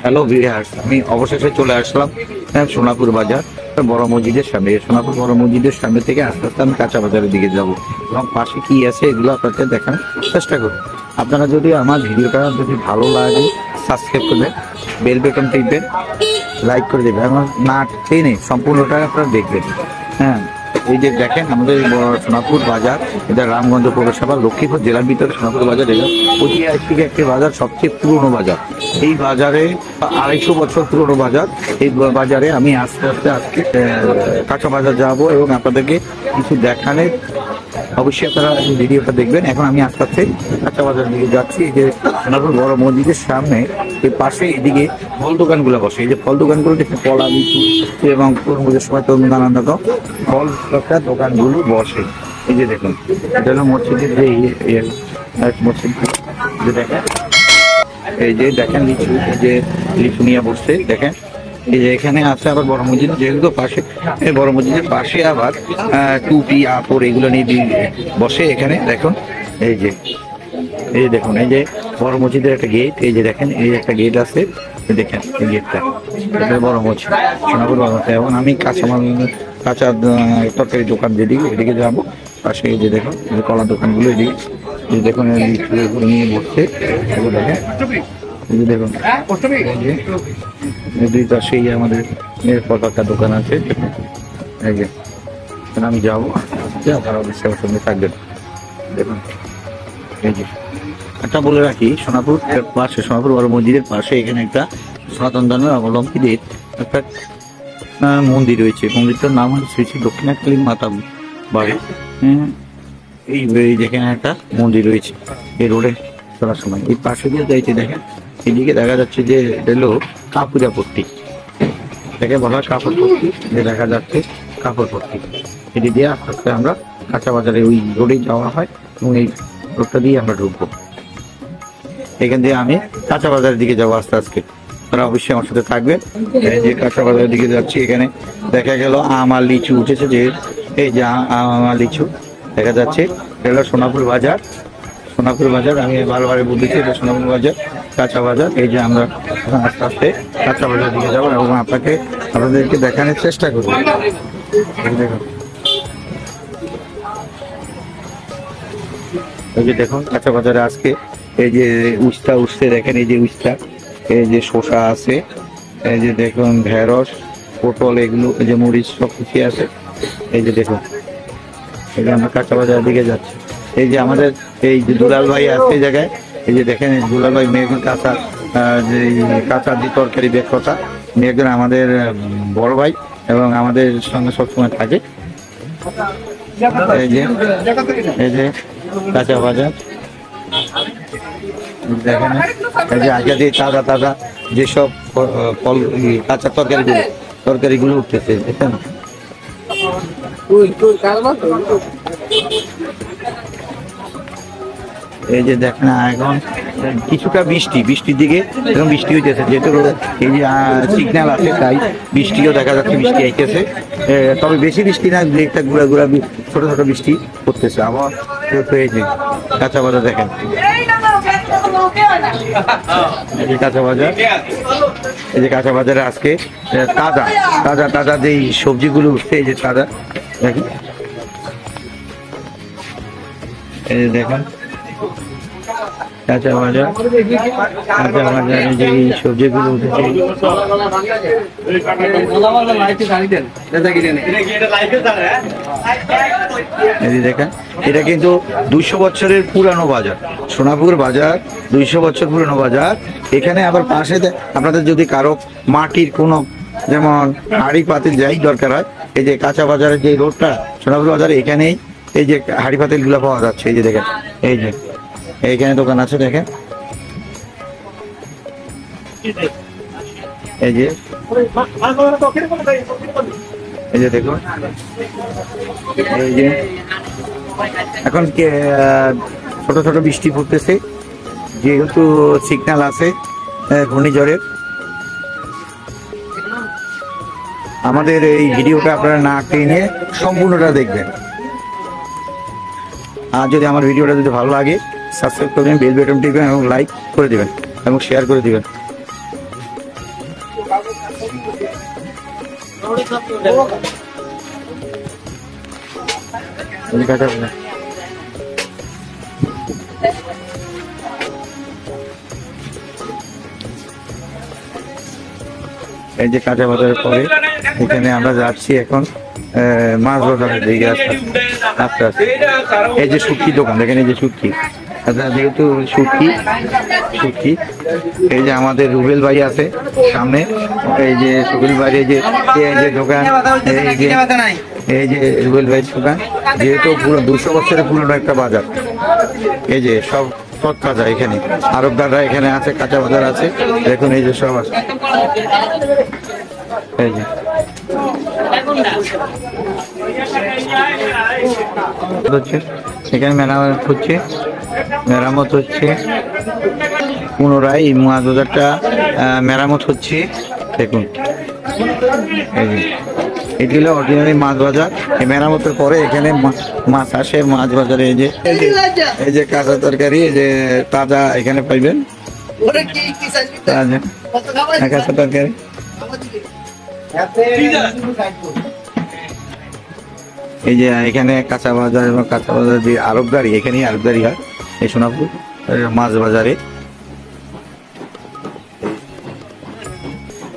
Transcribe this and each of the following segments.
Hello viewers, আমি অবশেষে চলে আসলাম সোনাপুর বাজার বড় মসজিদের সামনে। সোনাপুর বড় মসজিদের সামনে থেকে আস্তে আস্তে আমি কাঁচা বাজারের দিকে যাব এবং পাশে কি আছে এগুলো আপনাদের দেখানোর চেষ্টা করব। আপনারা যদি আমার ভিডিওটা যদি ভালো লাগে সাবস্ক্রাইব করবেন, বেল বাটন টিপবেন, লাইক করে দেবেন এবং না টেনে সম্পূর্ণটা আপনারা দেখবেন। হ্যাঁ, এই যে দেখেন আমাদের সোনাপুর বাজার, এটা রামগঞ্জ পৌরসভা লক্ষ্মীপুর জেলার ভিতরে সোনাপুর বাজার। এটা ঐতিহাসিক একটি বাজার, সবচেয়ে পুরনো বাজার। এই বাজারে 250 বছর পুরনো বাজার। এই বাজারে আমি আস্তে আস্তে আজকে কাঁচা বাজার যাব এবং আপনাদেরকে কিছু দেখানোর অবশ্যই আপনারা ভিডিওটা দেখবেন। এখন আমি আস্তে আস্তে কাঁচা বাজারের দিকে যাচ্ছি। এই যে সোনাপুর বড় মসজিদের সামনে এর পাশে এদিকে ফল দোকানগুলো বসে। এই যে ফল দোকানগুলো দেখে কলা, লিচু এবং তরমুজের সময় তরমুজ, নানান রকম ফল দোকানগুলো বসে। এই যে দেখুন, এটা হলো মসজিদের যে মসজিদ, যে দেখেন এই যে দেখেন লিচু, এই যে লিচু নিয়ে বসছে দেখেন। এই যে এখানে আছে আবার বড় মসজিদ, যেহেতু পাশে বড় মসজিদের পাশে আবার টুপি, আপড় এগুলো নিয়ে বসে এখানে দেখুন। এই যে দেখুন, এই যে বড় মসজিদের একটা গেট, এই যে দেখেন এই একটা গেট আছে, দেখেন এই গেটটা, এটা বড় মসজিদ সোনাপুর বাজার। এবং আমি কাঁচা তরকারি দোকান যেদিকে এদিকে যাবো। পাশে এই যে দেখুন কলা দোকানগুলো এদিকে, এই দেখুন লিচু নিয়ে বসছে এগুলো দেখেন। এই যে দেখুন দুই পাশেই আমাদের পতাকা দোকান আছে। এই যে আমি যাবো, আপনারা অবশ্যই আমার সঙ্গে থাকবেন। দেখুন এই যে একটা বলে রাখি, সোনাপুর পাশে সোনাপুর বড় মসজিদের পাশে এখানে একটা সনাতন ধর্মের অবলম্বীদের একটা মন্দির রয়েছে। মন্দিরটার নাম হচ্ছে শ্রী শ্রী দক্ষিণাকালী মাতা বাড়ি। এই যেখানে একটা মন্দির রয়েছে এই রোডে চলার সময়, এই পাশে দিয়ে যাইতে দেখেন এদিকে দেখা যাচ্ছে যে এটা হলো কাপুরাপট্টি, এটাকে বলা হয় কাপড়পট্টি। যে দেখা যাচ্ছে কাপড়পট্টি, এটি দিয়ে আস্তে আস্তে আমরা কাঁচা বাজারে ওই রোডেই যাওয়া হয় এবং এই রোডটা দিয়ে আমরা ঢুকবো। এখান দিয়ে আমি কাঁচা বাজারের দিকে যাবো আস্তে আস্তে, তারা অবশ্যই আমার সাথে থাকবেন। এই যে কাঁচা বাজারের দিকে যাচ্ছি, এখানে দেখা গেল আম আর লিচু উঠেছে। যে এই যে আম আর লিচু দেখা যাচ্ছে, এটা হলো সোনাপুর বাজার। সোনাপুর বাজার আমি বারবার বলতেছি এটা সোনাপুর বাজার, কাঁচা বাজার। এই যে আমরা আস্তে আস্তে কাঁচা বাজার দিকে যাবো এবং আপনাদেরকে দেখানোর চেষ্টা করবো। দেখুন এই যে দেখুন কাঁচা বাজারে আজকে এই যে উস্তা উঠছে দেখেন, এই যে উস্তা, এই যে শসা আছে, এই যে দেখুন ঢেঁড়স, পটল, এগুলো এই যে মরিচ সব কিছু আছে। এই যে দেখুন এই যে আমরা কাঁচা বাজারের দিকে যাচ্ছি। এই যে আমাদের এই যে দুলাল ভাই আছে এই জায়গায়, এই যে দেখেন দুলাল ভাই মেয়েগুলো কাঁচা যে তরকারি বিক্রেতা, মেয়েগুলো আমাদের বড় ভাই এবং আমাদের সঙ্গে সবসময় থাকে। এই যে কাঁচা বাজার দেখেন, এই যে আগে দিয়ে তাজা তাজা যেসব ফল কাঁচা তরকারিগুলো উঠতেছে দেখেন। এই যে দেখেন এখন কিছুটা বৃষ্টির দিকে এবং বৃষ্টি হইতেছে, যেহেতু এই যে সিগন্যাল আছে তাই বৃষ্টিও দেখা যাচ্ছে, বৃষ্টি আইতেছে। তবে বেশি বৃষ্টি না, একটা গুড়া ছোট ছোট বৃষ্টি পড়তেছে। আবার এই যে কাঁচা বাজার দেখেন, এই যে কাঁচা বাজার, এই যে কাঁচা বাজারে আজকে তাজা তাজা তাজা যেই সবজিগুলো উঠছে, এই যে তাজা দেখেন। এই যে দেখেন কাঁচা বাজার, যে সবজিগুলো উঠেছে। দেখেন এটা কিন্তু 200 বছরের পুরানো বাজার, সোনাপুর বাজার 200 বছর পুরানো বাজার। এখানে আবার পাশে আপনাদের যদি কারো মাটির কোনো যেমন হাঁড়ি পাতিল যাই দরকার হয়, এই যে কাঁচা বাজারের যে রোডটা সোনাপুর বাজারে, এখানেই এই যে হাঁড়ি পাতিল গুলো পাওয়া যাচ্ছে। এই যে দেখেন, এই যে এইখানে দোকান আছে দেখেন। এই যে দেখুন, এই যে এখন ছোট ছোট বৃষ্টি পড়তেছে, যেহেতু সিগন্যাল আছে ঘূর্ণিঝড়ের। আমাদের এই ভিডিওটা আপনারা না টেনে সম্পূর্ণটা দেখবেন। আর যদি আমার ভিডিওটা যদি ভালো লাগে সাবস্ক্রাইব করবেন, বেল বাটন টিপবেন এবং লাইক করে দিবেন এবং শেয়ার করে দিবেন। এই যে কাঁচা বাজারের পরে এখানে আমরা যাচ্ছি এখন মাছ বাজারের দিকে আস্তে আস্তে। এই যে শুটকি দোকান দেখেন, এই যে শুটকি, যেহেতু শুটকি এই যে আমাদের রুবেল ভাই আছে সামনে, এই যে রুবেল ভাই এই যে দোকান, এই যে রুবেল ভাইয়ের দোকান, যেহেতু পুরো 200 বছরের পুরনো একটা বাজার। এই যে সব তাজা, এখানে আরবদাররা এখানে আছে, কাঁচা বাজার আছে, দেখুন এই যে সব আছে। এই যে এখানে মেরামত হচ্ছে পুনরায় এই মাছ বাজারটা মেরামত হচ্ছে। দেখুন এই যে এটি হলো অরিজিনালি মাছ বাজার। এই মেরামতের পরে এখানে মাছ আসে মাছ বাজারে। এই যে কাঁচা তরকারি, এই যে তাজা এখানে পাইবেন, কাঁচা তরকারি। এই যে এখানে কাঁচা বাজার এবং কাঁচা বাজার যে আরবদারি, এখানেই আরবদারি হয় এই সোনাপুর মাছ বাজারে।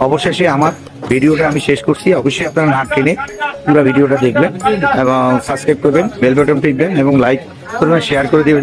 অবশেষে আমার ভিডিওটা আমি শেষ করছি। অবশ্যই আপনারা না টেনে পুরো ভিডিওটা দেখবেন এবং সাবস্ক্রাইব করবেন, বেল বাটন টিপবেন এবং লাইক করবেন, শেয়ার করে দিবেন।